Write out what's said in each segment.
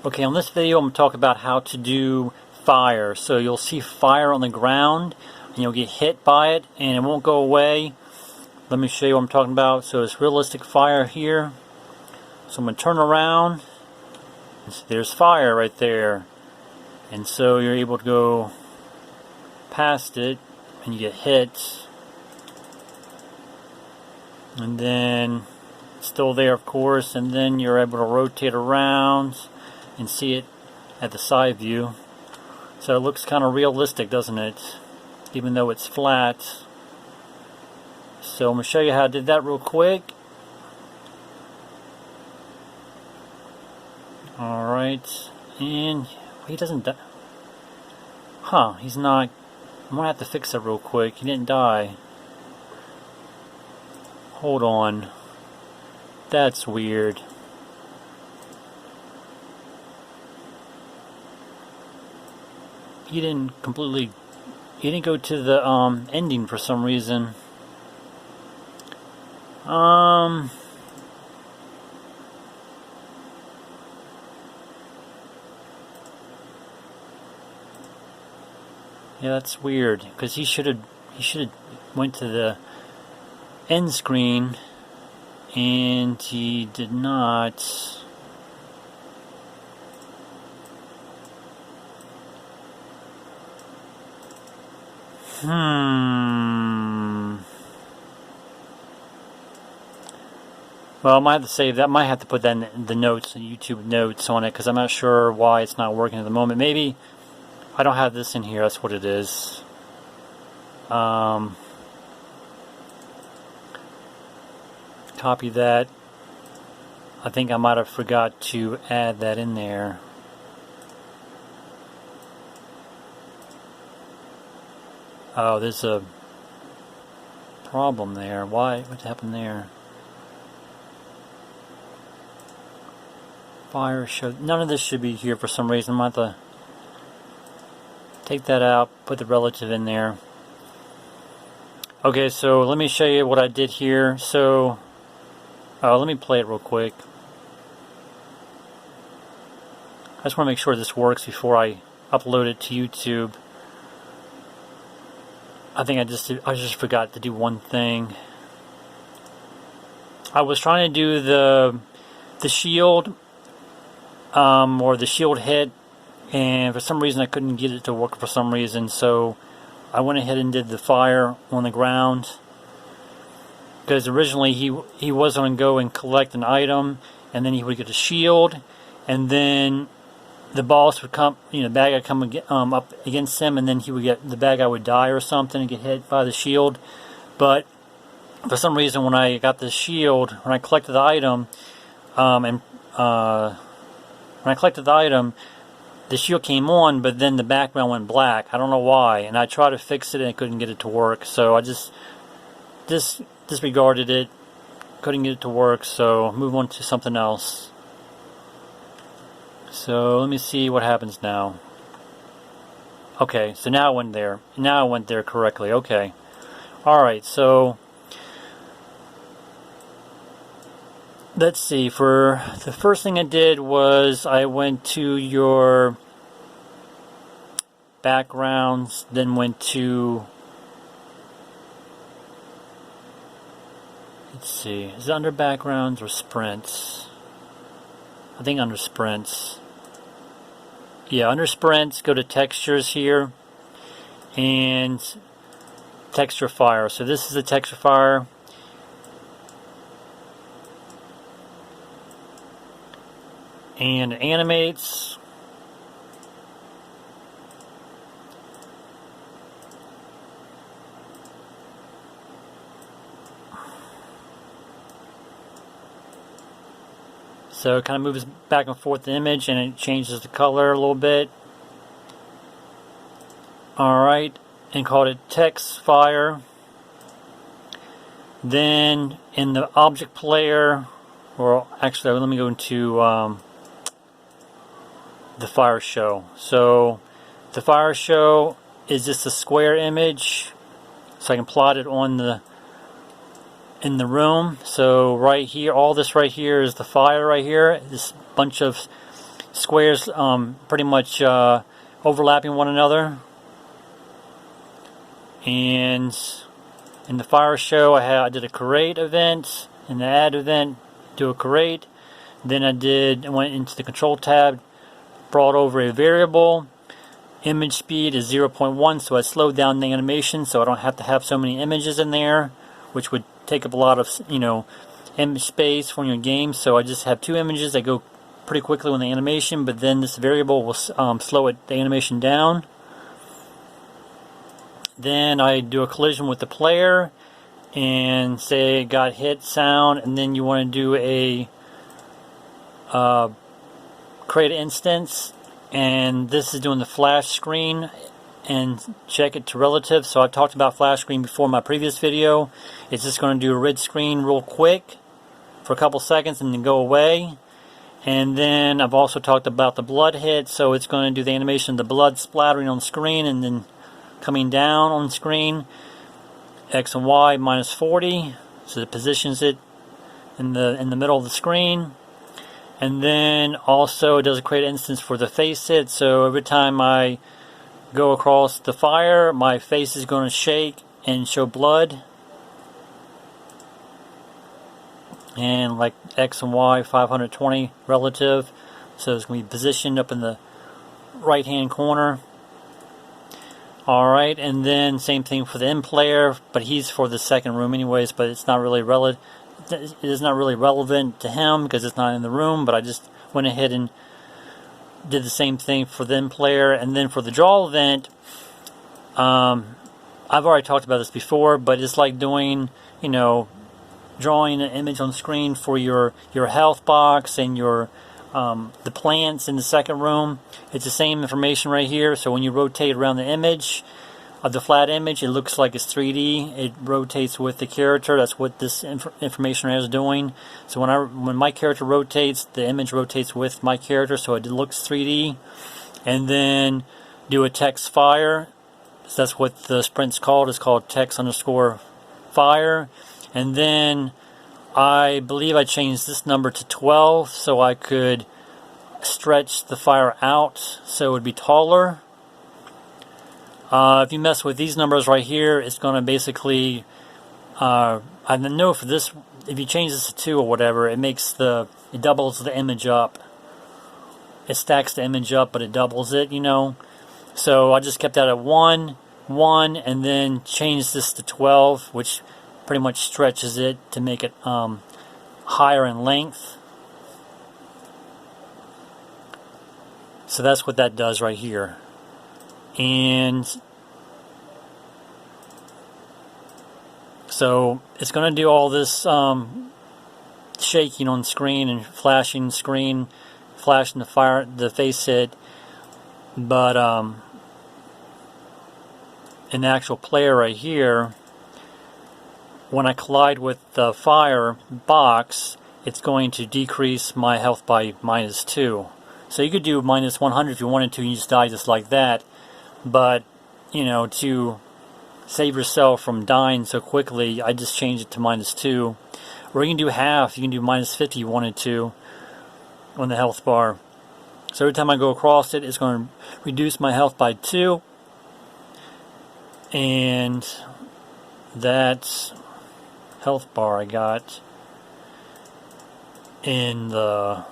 Okay, on this video I'm going to talk about how to do fire. So you'll see fire on the ground and you'll get hit by it and it won't go away. Let me show you what I'm talking about. So it's realistic fire here. So I'm going to turn around. There's fire right there. And so you're able to go past it and you get hit. And then it's still there, of course, and then you're able to rotate around and see it at the side view. So it looks kind of realistic, doesn't it? Even though it's flat. So I'm going to show you how I did that real quick. Alright, and he doesn't die. Huh, he's not. I'm going to have to fix that real quick. He didn't die. Hold on. That's weird. He didn't go to the ending for some reason. Yeah, that's weird because he should have went to the end screen and he did not. Well, I might have to save that. Might have to put that in the notes, the YouTube notes on it, because I'm not sure why it's not working at the moment. Maybe I don't have this in here. That's what it is. Copy that. I think I might have forgot to add that in there. Oh, there's a problem there. Why? What happened there? Fire show. None of this should be here for some reason. I'm going to have to take that out, put the relative in there. Okay, so let me show you what I did here. So, let me play it real quick. I just want to make sure this works before I upload it to YouTube. I think I just forgot to do one thing. I was trying to do the shield, or the shield hit, and for some reason I couldn't get it to work for some reason, so I went ahead and did the fire on the ground. Because originally he was going to go and collect an item, and then he would get a shield, and then the boss would come, the bad guy come up against him, and then the bad guy would die or something and get hit by the shield. But for some reason, when I got the shield, when I collected the item, the shield came on, but then the background went black. I don't know why, and I tried to fix it and I couldn't get it to work. So I just disregarded it, couldn't get it to work. So move on to something else. So let me see what happens now. Okay, so now it went there. Now it went there correctly. Okay. Alright, so let's see. For the first thing I did was I went to your backgrounds, then went to, let's see, is it under backgrounds or sprints? I think under sprints. Yeah, under sprints, go to textures here and texture fire. So this is the texture fire. And it animates. So it kind of moves back and forth the image and it changes the color a little bit. Alright, and called it text fire. Then in the object player, or actually let me go into the fire show. So the fire show is just a square image, so I can plot it on the in the room. So right here, all this right here is the fire right here. This bunch of squares pretty much overlapping one another. And in the fire show, I did a create event. In the add event, do a create. Then I went into the control tab, brought over a variable. Image speed is 0.1, so I slowed down the animation so I don't have to have so many images in there, which would take up a lot of, image space for your game. So I just have 2 images that go pretty quickly with the animation, but then this variable will slow the animation down. Then I do a collision with the player and say it got hit sound, and then you want to do a create an instance, and this is doing the flash screen and check it to relative. So I've talked about flash screen before in my previous video. It's just going to do a red screen real quick for a couple seconds and then go away. And then I've also talked about the blood hit, so it's going to do the animation of the blood splattering on the screen and then coming down on the screen. X and Y minus 40, so it positions it in the middle of the screen. And then also it does a create instance for the face hit, so every time I go across the fire, my face is going to shake and show blood. And like X and Y 520 relative, so it's going to be positioned up in the right hand corner. Alright, and then same thing for the end player, but he's for the second room anyways, but it's not really relevant. It is not really relevant to him because it's not in the room, but I just went ahead and did the same thing for the end player. And then for the draw event, I've already talked about this before, but it's like doing, drawing an image on the screen for your health box and your the plants in the second room. It's the same information right here, so when you rotate around the image of the flat image, it looks like it's 3D. It rotates with the character. That's what this information is doing. So when my character rotates, the image rotates with my character, so it looks 3D. And then do a text fire. So that's what the sprint's called. It's called text_fire. And then I believe I changed this number to 12 so I could stretch the fire out so it would be taller. If you mess with these numbers right here, it's going to basically, I know for this, if you change this to 2 or whatever, it doubles the image up. It stacks the image up, but it doubles it, So I just kept that at 1, 1, and then changed this to 12, which pretty much stretches it to make it higher in length. So that's what that does right here. And so it's going to do all this shaking on screen and flashing screen, flashing the face hit, but in the actual player right here, when I collide with the fire box, it's going to decrease my health by -2. So you could do -100 if you wanted to, and you just die just like that. But, to save yourself from dying so quickly, I just changed it to -2. Or you can do half, you can do -50 if you wanted to on the health bar. So every time I go across it, it's going to reduce my health by 2. And that's health bar I got in the...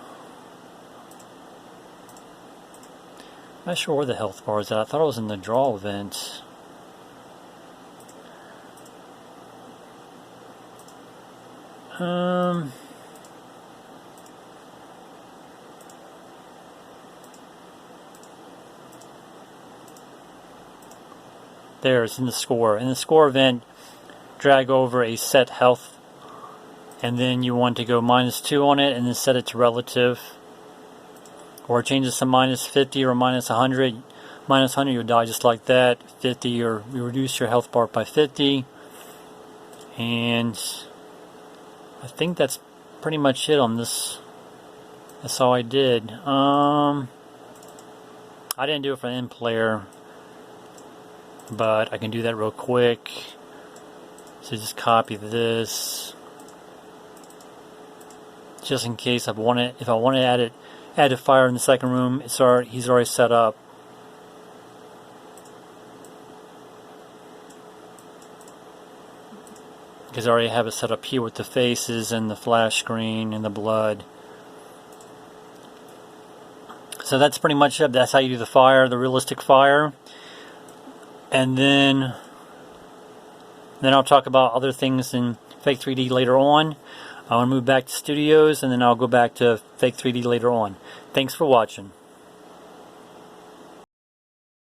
I'm not sure where the health bar is at. I thought it was in the draw event. There, it's in the score. In the score event, drag over a set health, and then you want to go -2 on it, and then set it to relative. Or change this to -50 or -100. -100, you'll die just like that. 50, or you reduce your health bar by 50. And I think that's pretty much it on this. That's all I did. I didn't do it for the end player, but I can do that real quick. So just copy this, just in case if I want to add it add a fire in the second room, he's already set up. Because I already have it set up here with the faces and the flash screen and the blood. So that's pretty much it. That's how you do the fire, the realistic fire. And then I'll talk about other things in Fake 3D later on. I want to move back to Studios, and then I'll go back to Fake 3D later on. Thanks for watching.